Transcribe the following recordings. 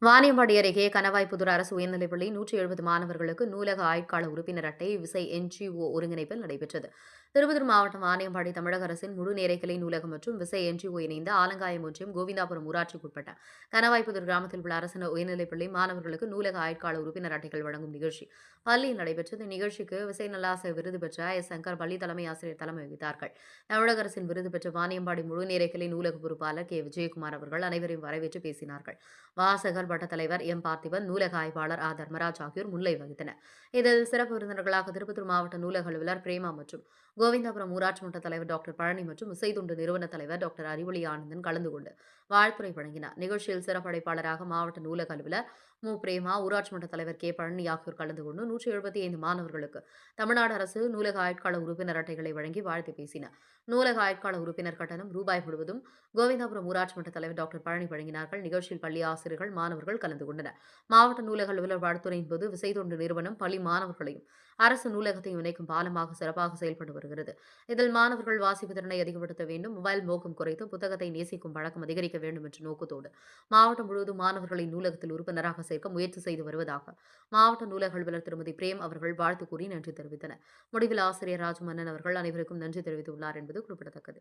வாணியம்பாடி அருகே கணவாய்ப்புதூர் அரசு உயர்நிலைப்பள்ளி 170 மாணவர்களுக்கு நூலக ஆயுட்கால உறுப்பினர் அட்டை விசை என்ஜிஓ ஒருங்கிணைப்பில் நடைபெற்றது. திருப்பத்தூர் மாவட்டம் வாணியம்பாடி தமிழக அரசின் முழு நேர கிளை நூலகம் மற்றும் விசை என்ஜிஓ இணைந்த ஆலங்காயம் ஒன்றியம் கோவிந்தாபுரம் ஊராட்சிக்குட்பட்ட கணவாய்ப்புதூர் கிராமத்தில் உள்ள அரசு உயர்நிலைப்பள்ளி மாணவர்களுக்கு நூலக ஆயுட்கால உறுப்பினர் அட்டைகள் வழங்கும் நிகழ்ச்சி பள்ளியில் நடைபெற்றது. இந்நிகழ்ச்சிக்கு விசை நல்லாசிரியர் விருது பெற்ற எஸ். சங்கர் பள்ளி தலைமை ஆசிரியர் தலைமை வகித்தார்கள். தமிழக அரசின் விருது பெற்ற வாணியம்பாடி முழு நேர கிளை நூலக பொறுப்பாளர் கே. விஜயகுமார் அவர்கள் அனைவரையும் வரவேற்று பேசினார்கள். வாசகர் வட்ட தலைவர் எம். பார்த்திபன், நூலக ஆய்வாளர் ஆ. தர்மராஜ் ஆகியோர் முன்னிலை வகித்தனர். இதில் சிறப்பு விருந்தினர்களாக திருப்பத்தூர் மாவட்ட நூலக அலுவலர் பிரேமா மற்றும் கோவிந்தாபுரம் ஊராட்சி மன்ற தலைவர் டாக்டர் பழனி மற்றும் இசைத்துண்டு நிறுவன தலைவர் டாக்டர் அறிவொளி ஆனந்தன் கலந்து கொண்டு வாழ்த்துரை வழங்கினார். நிகழ்ச்சியில் சிறப்படைப்பாளராக மாவட்ட நூலக அலுவலர் மு. பிரேமா, ஊராட்சி மன்ற தலைவர் கே. பழனி ஆகியோர் கலந்து கொண்டு 175 மாணவர்களுக்கு தமிழ்நாடு அரசு நூலக ஆயுட்கால உறுப்பினர் அட்டைகளை வழங்கி வாழ்த்து பேசினர். நூலக ஆயுட்கால உறுப்பினர் கட்டணம் ரூபாய் முழுவதும் கோவிந்தாபுரம் ஊராட்சி மன்ற தலைவர் டாக்டர் பழனி வழங்கினார்கள். நிகழ்ச்சியில் பள்ளி ஆசிரியர்கள், மாணவர்கள் கலந்து கொண்டனர். மாவட்ட நூலக அலுவலர் வாழ்த்துறையின் போது விசைத்தொண்டு நிறுவனம் பள்ளி மாணவர்களையும் அரசு நூலகத்தையும் இணைக்கும் பாலமாக சிறப்பாக செயல்பட்டு வருகிறது. இதில் மாணவர்கள் வாசிப்பு திறனை அதிகப்படுத்த வேண்டும், மொபைல் மோகம் குறைத்து புத்தகத்தை நேசிக்கும் பழக்கம் அதிகரிக்க வேண்டும் என்ற நோக்கத்தோடு மாவட்டம் முழுவதும் மாணவர்களை நூலகத்தில் உறுப்பினராக சேர்க்க முயற்சி செய்து வருவதாக மாவட்ட நூலக அலுவலர் திருமதி பிரேம் அவர்கள் வாழ்த்து கூறி நன்றி தெரிவித்தனர். முடிவில் ஆசிரியர் ராஜமன்னன் அவர்கள் அனைவருக்கும் நன்றி தெரிவித்துள்ளார் என்பது குறிப்பிடத்தக்கது.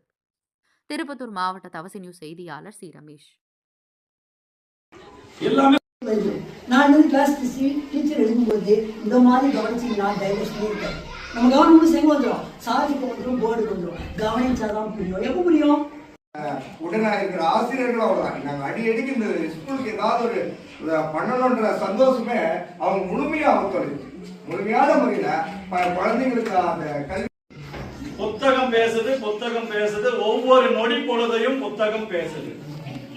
திருப்பத்தூர் மாவட்ட தவசி நியூஸ் செய்தியாளர் சி. ரமேஷ். நான் கிளாஸ் டீச்சர் எழுதும்போது இந்த மாதிரி கவனிச்சு நான் டைவர்ஸ் பண்ணியிருக்கேன். நம்ம கவனம் செங்க வந்துடும், சாதிக்கு வந்துடும், போர்டுக்கு வந்துடும். கவனிச்சாதான் புரியும். எப்போ புரியும்? உடனே இருக்கிற ஆசிரியர்களும் அவ்வளோதான். நாங்கள் அடிக்கடிக்கு இந்த ஸ்கூலுக்கு ஏதாவது ஒரு பண்ணணுன்ற சந்தோஷமே அவங்க முழுமையாக தொலைச்சு முழுமையான முறையில் குழந்தைங்களுக்கு அந்த கல்வி. புத்தகம் பேசுது, புத்தகம் பேசுது, ஒவ்வொரு நொடி பொழுதையும் புத்தகம் பேசுது.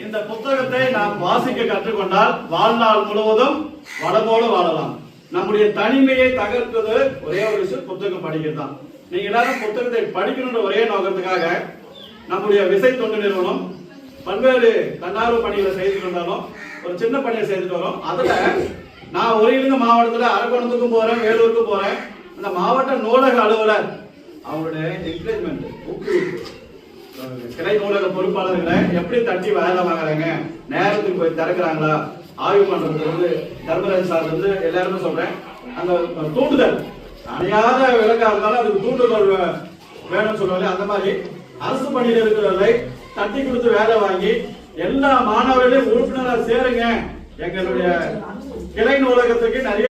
இந்த புத்தகத்தை நாம் வாசிக்க கற்றுக்கொண்டால் வாழ்நாள் முழுவதும் வளமோடு வாழலாம். நம்முடைய தனிமையை தகர்ப்பது ஒரே ஒரு விஷயம், புத்தகம் படிக்கிறது தான். நீங்க எல்லாரும் புத்தகத்தை படிக்கணுன்ற ஒரே நோக்கத்துக்காக நம்முடைய விசை தொண்டு நிறுவனம் பல்வேறு தன்னார்வ பணிகளை செய்து கொண்டாலும் ஒரு சின்ன பணியை செய்துட்டு வரோம். அதுல நான் ஒருங்கிணைந்த மாவட்டத்தில் அரக்கோணத்துக்கும் போறேன், வேலூருக்கும் போறேன். அந்த மாவட்ட நூலக அலுவலர் அவருடைய என்கரேஜ்மெண்ட், ஊக்குவிப்பு, கிளை நூலக பொறுப்பாளர்களை எப்படி தட்டி வேலை வாங்குறாங்க, நேரத்துக்கு போய் திறக்கிறாங்களா, ஆய்வு பண்றது வந்து தர்மராஜ் சார் வந்து எல்லாருமே சொல்றேன். அந்த தூண்டுதல் அணையாத விலங்கா இருந்தாலும் அதுக்கு தூண்டுதல் வேணும்னு சொல்லுவாங்க. அந்த மாதிரி அரசு பணியில் இருக்கிறவர்களை தட்டி கொடுத்து வேலை வாங்கி எல்லா மாணவர்களையும் உறுப்பினராக சேருங்க. எங்களுடைய கிளை நூலகத்துக்கு நிறைய